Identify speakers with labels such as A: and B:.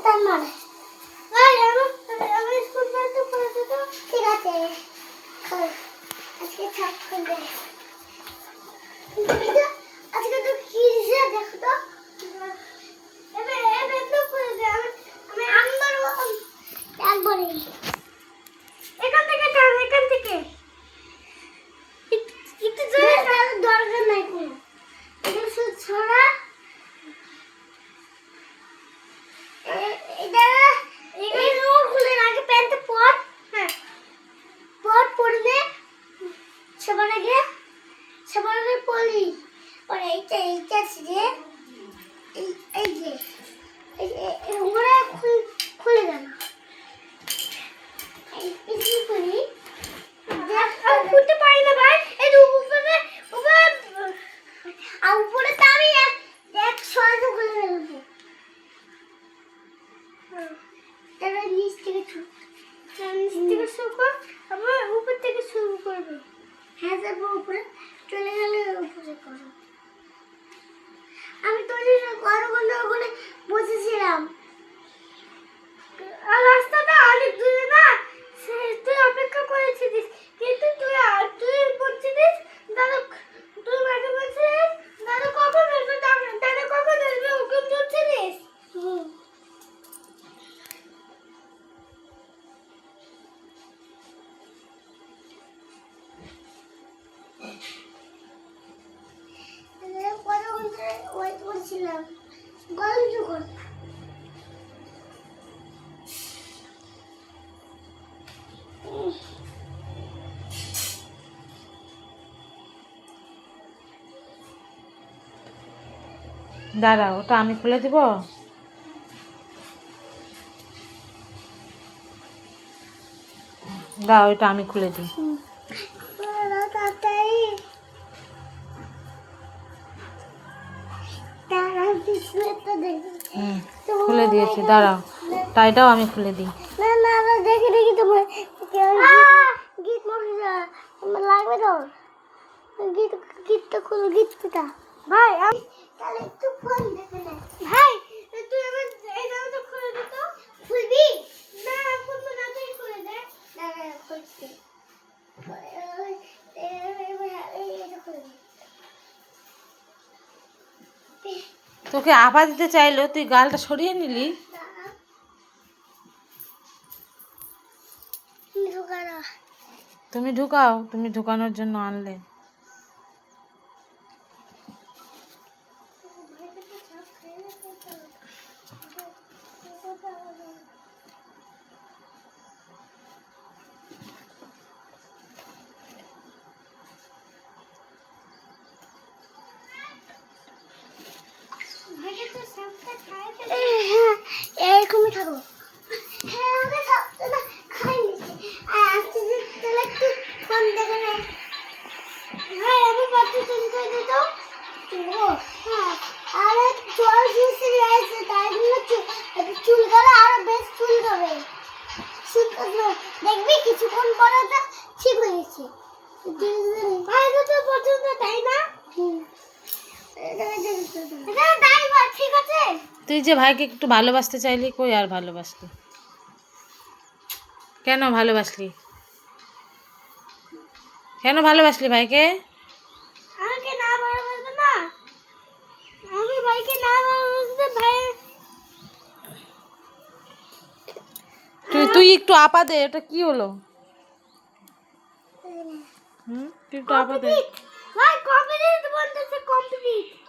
A: তার মানে ভাই আমি স্কুল পড়তে পড়তে তো ঠিক আছে আজকে ছাপ করবে আজকে তো কি যে দেখো তো এবে তো করে দে আমি আনবার একবারে এখান থেকে একটু জোরে দরকার নাই কোনো এটা শুধু ছড়া এটা এই রোল খুলে আগে প্যান্টে পর হ্যাঁ পরলে সবার আগে পরি আর এইটা যে এই যে ওরা খুলে গেল এই কি করি আমি খুলতে পারি না ভাই এই উপরে উপরে তো আমি এক সহজে খুলে ফেলবো তাহলে নিচ থেকে শুরু কর আবার উপর থেকে শুরু করবে হ্যাঁ যাবো উপরে চলে গেলে উপরে করো আমি তো ওখানে বসেছিলাম আর রাস্তাটা অনেক দূরে না তুই অপেক্ষা করেছিস কিন্তু তুই বলছিস দাদা তুই মাঝে বলছিস দাদা কখন আসবে দাদা কখন আসবে হুকুম দিচ্ছিস ওয়েট করছিলাম গরম যখন
B: দাঁড়া ওটা আমি খুলে দিব দাও ওটা আমি খুলে দিই খুলে দিয়েছি দাঁড়াও টাইটাও আমি খুলে দিই
A: না দেখি তোমার গীত লাগবে তো গীতটা খুলো গীতটা ভাই আমি তাহলে একটু ফোন দেখে নে ভাই তুই আমার এই জায়গাটা খুলে দে তো খুলবি না খুলবো না তুই খুলে দে না খুলছি
B: তোকে আপা দিতে চাইলো তুই গালটা সরিয়ে নিলি তুমি ঢুকাও তুমি ঢুকানোর জন্য আনলে
A: এরকমই থাকো হ্যাঁ আমি খাবো না খাই আজকে তাহলে একটু ফোন দেখে নে ভাই আমি কত চুল করে দিত হ্যাঁ আরে জল শুষে রয়েছে তাই জন্য চুল গেলে আরো বেশ চুল যাবে দেখবি কিছুক্ষণ পরে তো ঠিক হয়ে গেছে ভাই তো পছন্দ তাই না ঠিক আছে
B: তুই যে ভাইকে একটু ভালোবাসতে চাইলি কই আর ভালোবাসলি কেন ভালোবাসলি ভাইকে
A: আমাকে না ভালোবাসবে না আমি ভাইকে না ভালোবাসতে ভাই
B: তুই একটু আপা দে এটা কি হলো তুই একটু আপা দে
A: ভাই কমপ্লিট বলতেছে কমপ্লিট